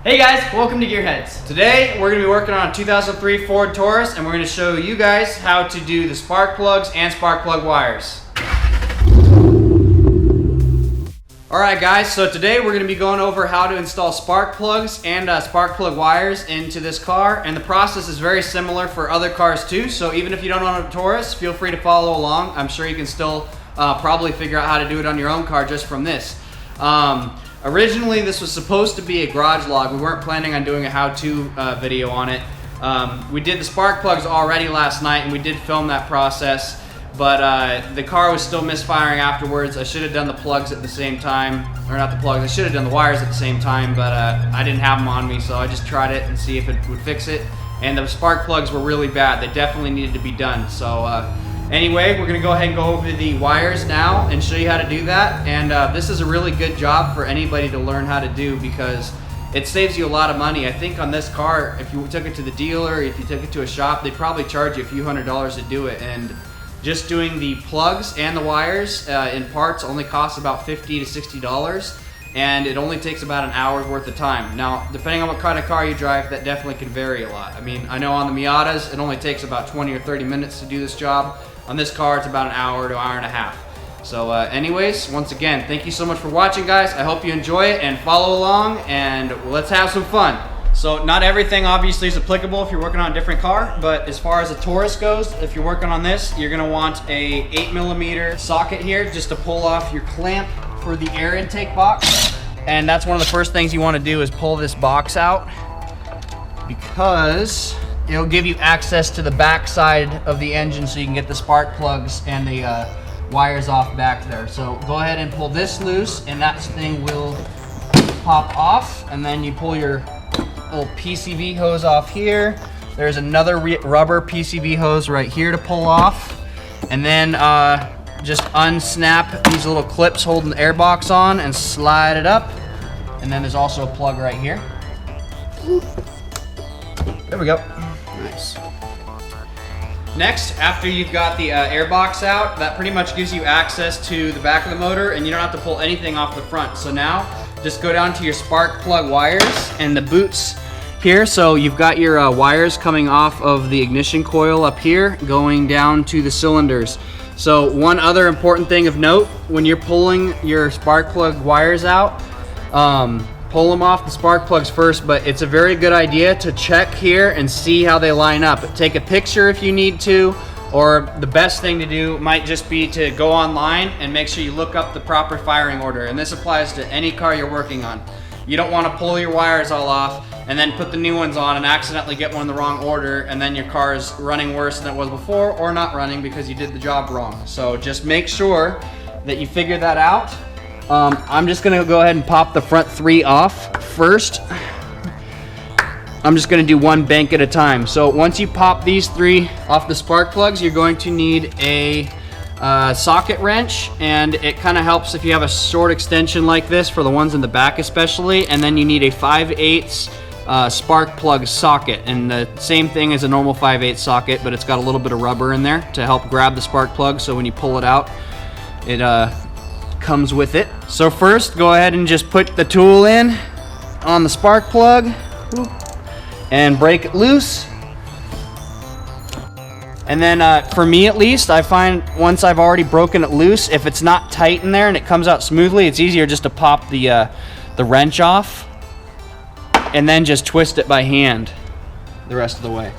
Hey guys, welcome to GearHeads. Today we're going to be working on a 2003 Ford Taurus, and we're going to show you guys how to do the spark plugs and spark plug wires. Alright guys, so today we're going to be going over how to install spark plugs and spark plug wires into this car, and the process is very similar for other cars too, so even if you don't own a Taurus, feel free to follow along. I'm sure you can still probably figure out how to do it on your own car just from this. Originally, this was supposed to be a garage log. We weren't planning on doing a how-to video on it. We did the spark plugs already last night, and we did film that process, but the car was still misfiring afterwards. I should have done the plugs at the same time, or not the plugs, I should have done the wires at the same time, but I didn't have them on me, so I just tried it and see if it would fix it. And the spark plugs were really bad. They definitely needed to be done. So anyway, we're gonna go ahead and go over the wires now and show you how to do that. And this is a really good job for anybody to learn how to do because it saves you a lot of money. I think on this car, if you took it to the dealer, if you took it to a shop, they'd probably charge you a few $100s to do it. And just doing the plugs and the wires in parts only costs about $50 to $60. And it only takes about an hour's worth of time. Now, depending on what kind of car you drive, that definitely can vary a lot. I mean, I know on the Miatas, it only takes about 20 or 30 minutes to do this job. On this car, it's about an hour to hour and a half. So anyways, once again, thank you so much for watching, guys. I hope you enjoy it and follow along, and let's have some fun. So not everything obviously is applicable if you're working on a different car, but as far as a Taurus goes, if you're working on this, you're gonna want a 8mm socket here just to pull off your clamp for the air intake box. And that's one of the first things you wanna do is pull this box out because it'll give you access to the back side of the engine so you can get the spark plugs and the wires off back there. So go ahead and pull this loose and that thing will pop off, and then you pull your little PCV hose off here. There's another rubber PCV hose right here to pull off, and then just unsnap these little clips holding the airbox on and slide it up, and then there's also a plug right here. There we go. Nice. Next, after you've got the airbox out, that pretty much gives you access to the back of the motor, and you don't have to pull anything off the front. So now, just go down to your spark plug wires and the boots here. So you've got your wires coming off of the ignition coil up here, going down to the cylinders. So one other important thing of note, when you're pulling your spark plug wires out, pull them off the spark plugs first, but it's a very good idea to check here and see how they line up. Take a picture if you need to, or the best thing to do might just be to go online and make sure you look up the proper firing order. And this applies to any car you're working on. You don't want to pull your wires all off and then put the new ones on and accidentally get one in the wrong order, and then your car is running worse than it was before, or not running because you did the job wrong. So just make sure that you figure that out. I'm just gonna go ahead and pop the front 3 off first. I'm just gonna do one bank at a time. So once you pop these 3 off the spark plugs, you're going to need a socket wrench, and it kind of helps if you have a short extension like this, for the ones in the back especially, and then you need a 5/8 spark plug socket, and the same thing as a normal 5/8 socket, but it's got a little bit of rubber in there to help grab the spark plug, so when you pull it out, it comes with it. So first, go ahead and just put the tool in on the spark plug and break it loose. And then for me at least, I find once I've already broken it loose, if it's not tight in there and it comes out smoothly, it's easier just to pop the wrench off and then just twist it by hand the rest of the way.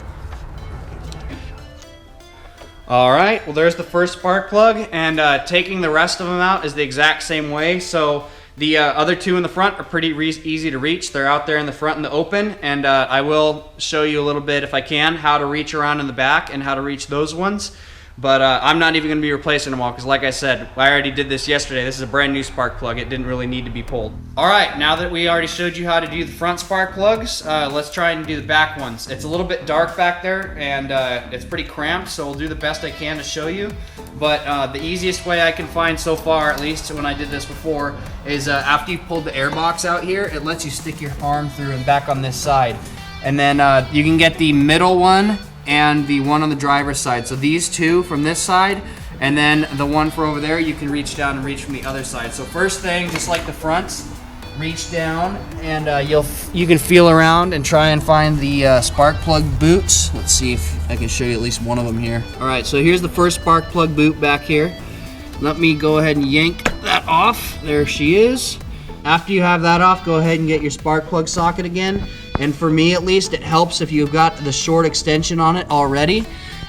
All right, well there's the first spark plug, and taking the rest of them out is the exact same way. So the other 2 in the front are pretty easy to reach. They're out there in the front in the open, and I will show you a little bit, if I can, how to reach around in the back and how to reach those ones. But I'm not even going to be replacing them all because, like I said, I already did this yesterday. This is a brand new spark plug. It didn't really need to be pulled. All right, now that we already showed you how to do the front spark plugs, let's try and do the back ones. It's a little bit dark back there, and it's pretty cramped, so we'll do the best I can to show you. But the easiest way I can find so far, at least when I did this before, is after you've pulled the airbox out here, it lets you stick your arm through and back on this side. And then you can get the middle one and the one on the driver's side. So these 2 from this side, and then the one for over there, you can reach down and reach from the other side. So first thing, just like the fronts, reach down and you can feel around and try and find the spark plug boots. Let's see if I can show you at least one of them here. All right, so here's the first spark plug boot back here. Let me go ahead and yank that off. There she is. After you have that off, go ahead and get your spark plug socket again. And for me at least, it helps if you've got the short extension on it already,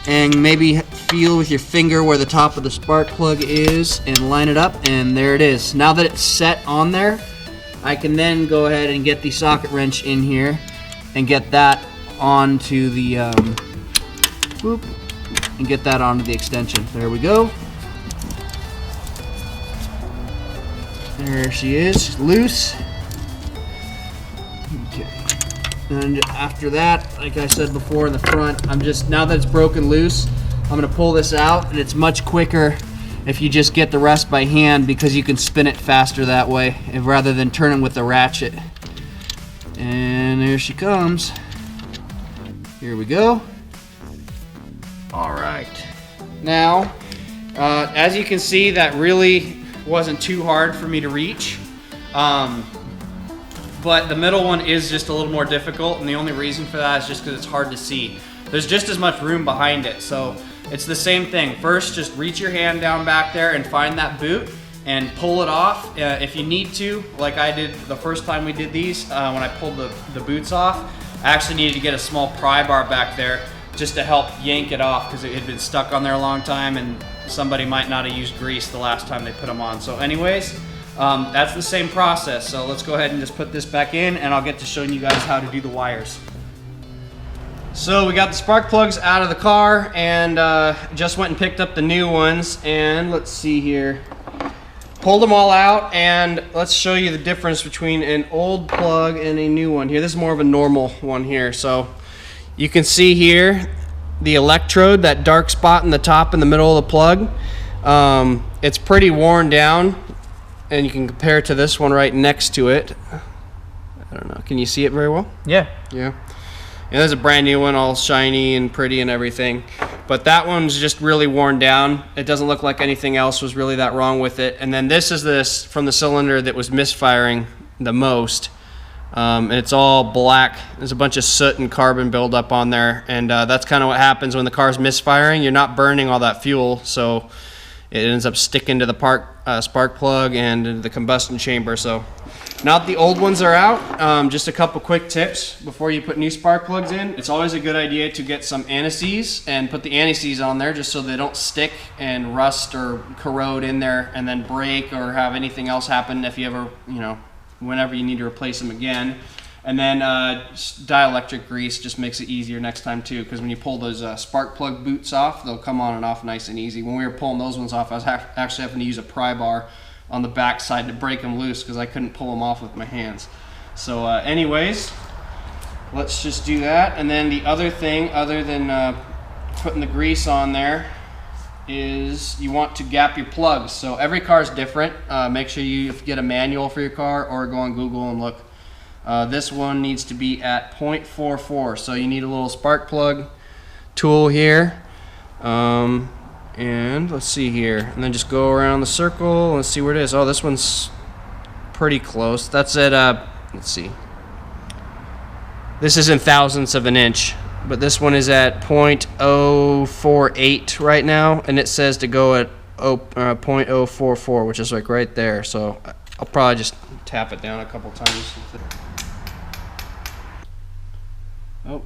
and maybe feel with your finger where the top of the spark plug is and line it up, and there it is. Now that it's set on there, I can then go ahead and get the socket wrench in here and get that onto the boop, and get that onto the extension. There we go. There she is, loose. Okay. And after that, like I said before in the front, now that it's broken loose, I'm gonna pull this out, and it's much quicker if you just get the rest by hand, because you can spin it faster that way rather than turning with the ratchet. And there she comes. Here we go. All right. Now, as you can see, that really wasn't too hard for me to reach. But the middle one is just a little more difficult, and the only reason for that is just because it's hard to see. There's just as much room behind it, so it's the same thing. First, just reach your hand down back there and find that boot and pull it off. If you need to, like I did the first time we did these, when I pulled the boots off, I actually needed to get a small pry bar back there just to help yank it off, because it had been stuck on there a long time and somebody might not have used grease the last time they put them on. So anyways, that's the same process. So let's go ahead and just put this back in, and I'll get to showing you guys how to do the wires. So we got the spark plugs out of the car, and just went and picked up the new ones, and let's see here. Pulled them all out, and let's show you the difference between an old plug and a new one here. This is more of a normal one here. So you can see here the electrode, that dark spot in the top in the middle of the plug. It's pretty worn down, and you can compare it to this one right next to it. I don't know, can you see it very well? Yeah. Yeah. And there's a brand new one, all shiny and pretty and everything. But that one's just really worn down. It doesn't look like anything else was really that wrong with it. And then this is from the cylinder that was misfiring the most. And it's all black. There's a bunch of soot and carbon buildup on there. And that's kind of what happens when the car's misfiring. You're not burning all that fuel, so it ends up sticking to the spark plug and into the combustion chamber. So now that the old ones are out, just a couple quick tips before you put new spark plugs in. It's always a good idea to get some anti-seize and put the anti-seize on there just so they don't stick and rust or corrode in there and then break or have anything else happen if you ever, whenever you need to replace them again. And then dielectric grease just makes it easier next time too, because when you pull those spark plug boots off, they'll come on and off nice and easy. When we were pulling those ones off, I was actually having to use a pry bar on the back side to break them loose because I couldn't pull them off with my hands. So anyways, let's just do that. And then the other thing, other than putting the grease on there, is you want to gap your plugs. So every car is different. Make sure you get a manual for your car or go on Google and look. This one needs to be at 0.44, so you need a little spark plug tool here. And let's see here, and then just go around the circle and see where it is. Oh, this one's pretty close. That's at let's see, this is in thousandths of an inch, but this one is at 0.048 right now, and it says to go at 0.044, which is like right there. So I'll probably just tap it down a couple times. Oh,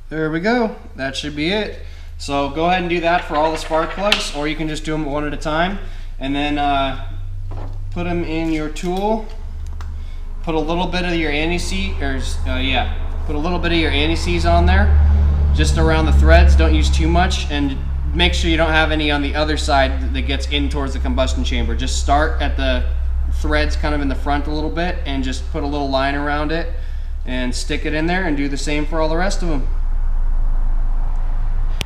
there we go. That should be it. So go ahead and do that for all the spark plugs, or you can just do them one at a time. And then put them in your tool. Put a little bit of your anti-seize, put a little bit of your anti-seize on there, just around the threads. Don't use too much, and make sure you don't have any on the other side that gets in towards the combustion chamber. Just start at the threads kind of in the front a little bit, and just put a little line around it and stick it in there, and do the same for all the rest of them.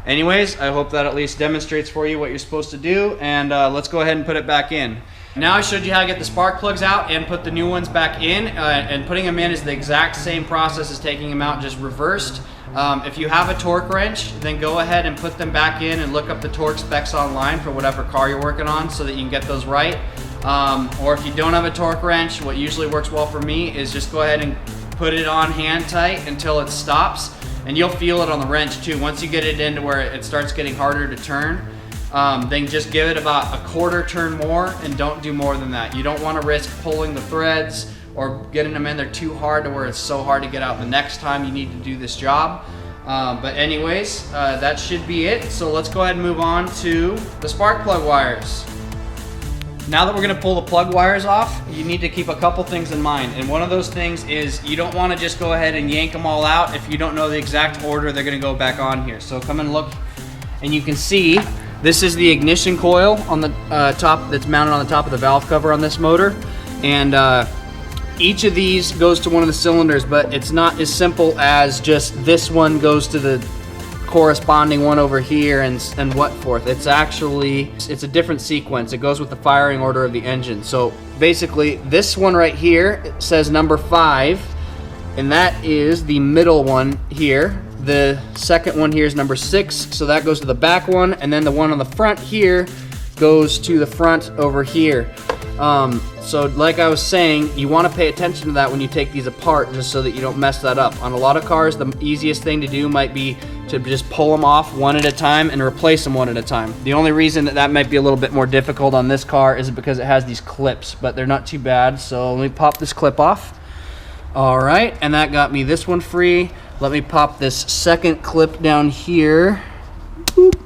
Anyways, I hope that at least demonstrates for you what you're supposed to do, and let's go ahead and put it back in. Now I showed you how to get the spark plugs out and put the new ones back in, and putting them in is the exact same process as taking them out, just reversed. If you have a torque wrench, then go ahead and put them back in and look up the torque specs online for whatever car you're working on so that you can get those right. Or if you don't have a torque wrench, what usually works well for me is just go ahead and put it on hand tight until it stops, and you'll feel it on the wrench too. Once you get it into where it starts getting harder to turn, then just give it about a quarter turn more and don't do more than that. You don't want to risk pulling the threads or getting them in there too hard to where it's so hard to get out the next time you need to do this job. But anyways, that should be it. So let's go ahead and move on to the spark plug wires. Now that we're gonna pull the plug wires off, you need to keep a couple things in mind. And one of those things is you don't wanna just go ahead and yank them all out if you don't know the exact order they're gonna go back on here. So come and look, and you can see this is the ignition coil on the top that's mounted on the top of the valve cover on this motor. And each of these goes to one of the cylinders, but it's not as simple as just this one goes to the corresponding one over here and what forth. It's a different sequence. It goes with the firing order of the engine. So basically this one right here, it says number 5, and that is the middle one here. The second one here is number 6, so that goes to the back one, and then the one on the front here goes to the front over here. So like I was saying, you want to pay attention to that when you take these apart, just so that you don't mess that up. On a lot of cars, the easiest thing to do might be to just pull them off one at a time and replace them one at a time. The only reason that might be a little bit more difficult on this car is because it has these clips, but they're not too bad. So let me pop this clip off. All right, and that got me this one free. Let me pop this second clip down here. Boop.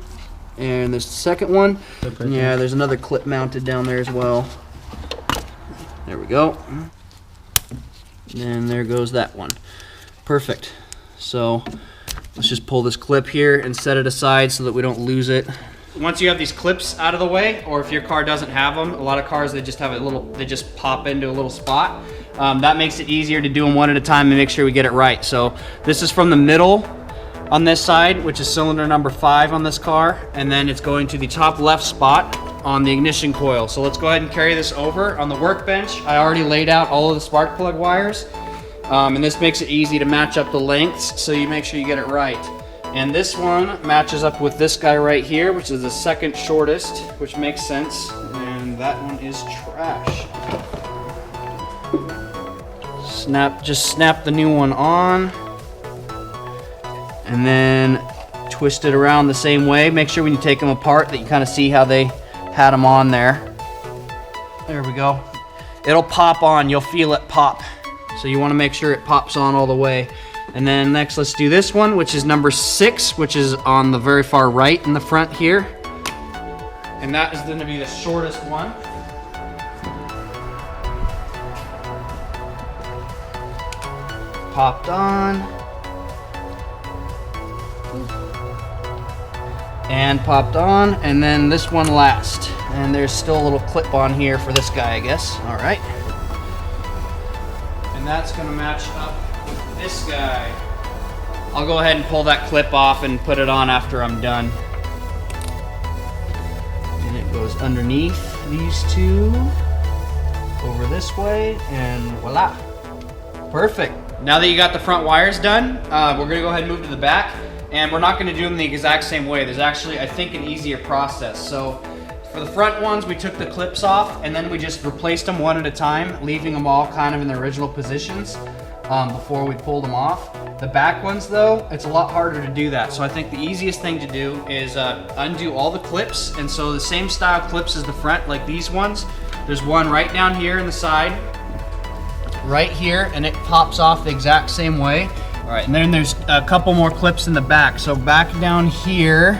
And there's the second one. Yeah, there's another clip mounted down there as well. There we go. And there goes that one. Perfect. So let's just pull this clip here and set it aside so that we don't lose it. Once you have these clips out of the way, or if your car doesn't have them, a lot of cars, they just have they just pop into a little spot. That makes it easier to do them one at a time and make sure we get it right. So this is from the middle on this side, which is cylinder number 5 on this car, and then it's going to the top left spot on the ignition coil. So let's go ahead and carry this over. On the workbench, I already laid out all of the spark plug wires, and this makes it easy to match up the lengths, so you make sure you get it right. And this one matches up with this guy right here, which is the second shortest, which makes sense, and that one is trash. Just snap the new one on, and then twist it around the same way. Make sure when you take them apart that you kind of see how they had them on there. There we go. It'll pop on, you'll feel it pop. So you want to make sure it pops on all the way. And then next, let's do this one, which is number 6, which is on the very far right in the front here. And that is going to be the shortest one. Popped on. And popped on, and then this one last. And there's still a little clip on here for this guy, I guess. All right. And that's gonna match up with this guy. I'll go ahead and pull that clip off and put it on after I'm done. And it goes underneath these two, over this way, and voila. Perfect. Now that you got the front wires done, we're gonna go ahead and move to the back. And we're not going to do them the exact same way. There's actually, I think, an easier process. So for the front ones, we took the clips off and then we just replaced them one at a time, leaving them all kind of in their original positions before we pulled them off. The back ones, though, it's a lot harder to do that. So I think the easiest thing to do is undo all the clips. And so the same style clips as the front, like these ones. There's one right down here in the side, right here, and it pops off the exact same way. All right, and then there's a couple more clips in the back. So back down here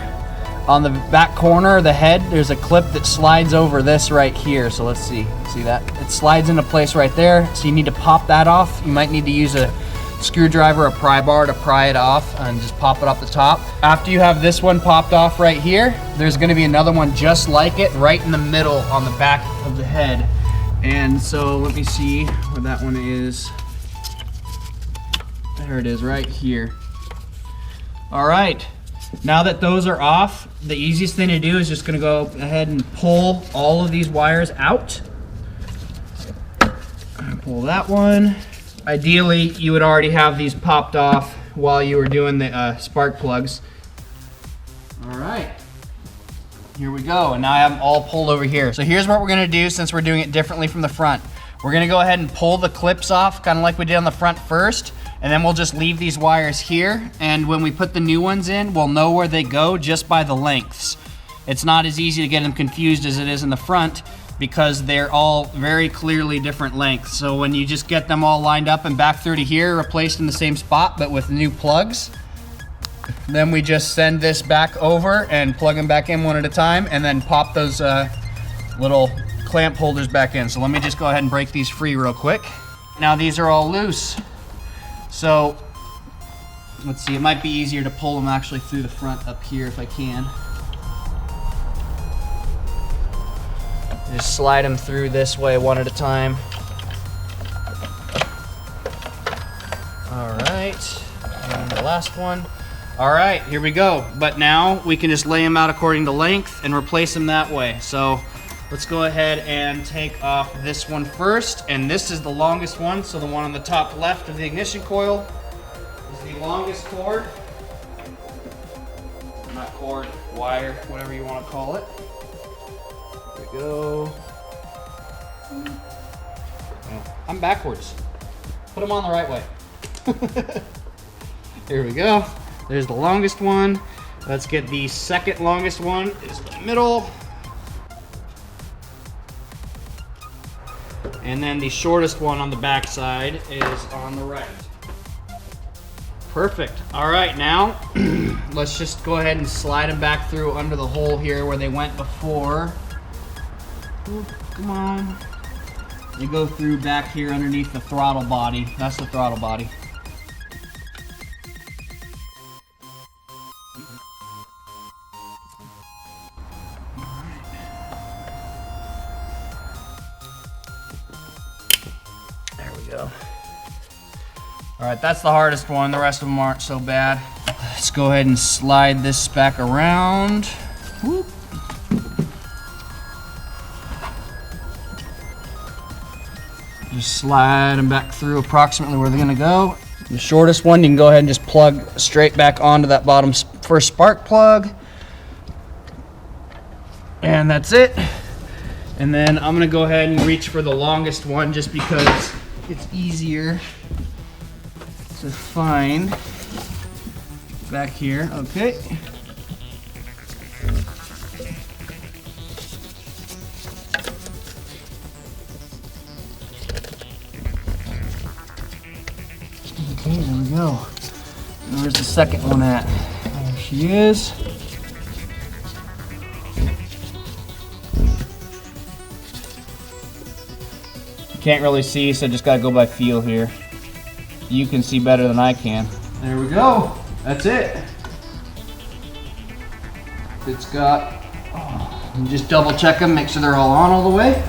on the back corner of the head, there's a clip that slides over this right here. So let's see that? It slides into place right there. So you need to pop that off. You might need to use a screwdriver, a pry bar to pry it off and just pop it off the top. After you have this one popped off right here, there's gonna be another one just like it right in the middle on the back of the head. And so let me see where that one is. There it is right here. All right, now that those are off, the easiest thing to do is just gonna go ahead and pull all of these wires out. Pull that one. Ideally, you would already have these popped off while you were doing the spark plugs. All right. Here we go, and now I have them all pulled over here. So here's what we're gonna do since we're doing it differently from the front. We're gonna go ahead and pull the clips off, kind of like we did on the front first, and then we'll just leave these wires here, and when we put the new ones in, we'll know where they go just by the lengths. It's not as easy to get them confused as it is in the front because they're all very clearly different lengths. So when you just get them all lined up and back through to here, replaced in the same spot, but with new plugs, then we just send this back over and plug them back in one at a time and then pop those little clamp holders back in. So let me just go ahead and break these free real quick. Now these are all loose. So let's see, it might be easier to pull them actually through the front up here if I can. Just slide them through this way one at a time. All right, and the last one. All right, here we go. But now we can just lay them out according to length and replace them that way. So let's go ahead and take off this one first. And this is the longest one. So the one on the top left of the ignition coil is the longest cord. Not cord, wire, whatever you want to call it. There we go. Oh, I'm backwards. Put them on the right way. Here we go. There's the longest one. Let's get the second longest one, is the middle. And then the shortest one on the back side is on the right. Perfect. All right, now let's just go ahead and slide them back through under the hole here where they went before. Ooh, come on. You go through back here underneath the throttle body. That's the throttle body. There we go. All right, that's the hardest one. The rest of them aren't so bad. Let's go ahead and slide this back around. Whoop. Just slide them back through approximately where they're gonna go. The shortest one, you can go ahead and just plug straight back onto that bottom first spark plug. And that's it. And then I'm gonna go ahead and reach for the longest one just because it's easier to find back here. Okay. Okay, there we go. And where's the second one at? There she is. You can't really see, so just gotta go by feel here. You can see better than I can. There we go. That's it. It's got, just double check them, make sure they're all on all the way.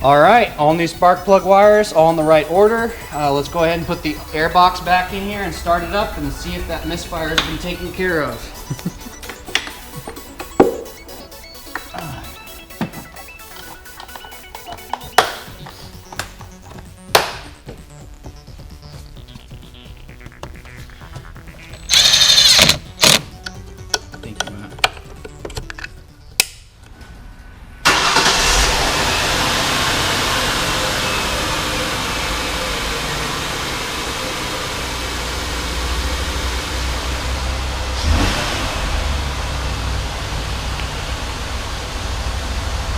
All right, all new spark plug wires, all in the right order. Let's go ahead and put the air box back in here and start it up and see if that misfire has been taken care of. Thank you, Matt.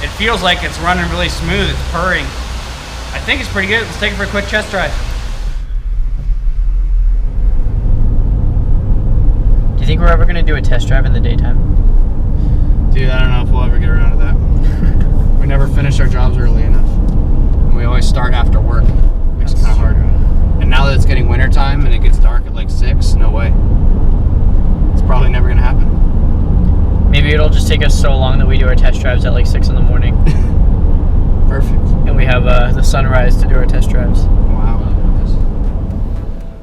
It feels like it's running really smooth, it's purring. I think it's pretty good. Let's take it for a quick test drive. Do you think we're ever going to do a test drive in the daytime? Dude, I don't know if we'll ever get around to that. We never finish our jobs early enough. And we always start after work. Makes it kind of hard. And now that it's getting winter time and it gets dark at like 6, no way. It's probably never going to happen. Maybe it'll just take us so long that we do our test drives at like 6 in the morning. Perfect. And we have the sunrise to do our test drives. Wow.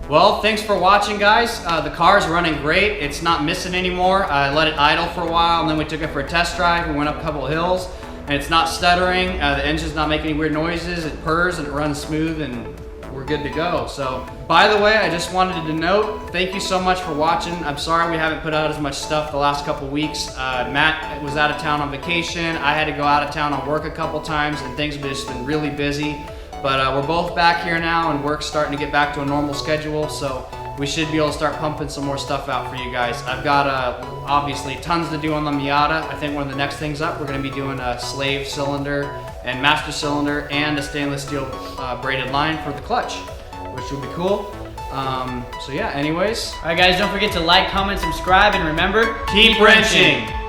Well, thanks for watching, guys. The car's running great. It's not missing anymore. I let it idle for a while, and then we took it for a test drive. We went up a couple of hills, and it's not stuttering. The engine's not making any weird noises. It purrs, and it runs smooth, and we're good to go. So, by the way, I just wanted to note, thank you so much for watching. I'm sorry we haven't put out as much stuff the last couple weeks. Matt was out of town on vacation. I had to go out of town on work a couple times, and things have just been really busy. But we're both back here now, and work's starting to get back to a normal schedule, so we should be able to start pumping some more stuff out for you guys. I've got obviously tons to do on the Miata. I think one of the next things up, we're going to be doing a slave cylinder and master cylinder and a stainless steel braided line for the clutch, which will be cool. So yeah, anyways. All right, guys, don't forget to like, comment, subscribe, and remember, Keep wrenching.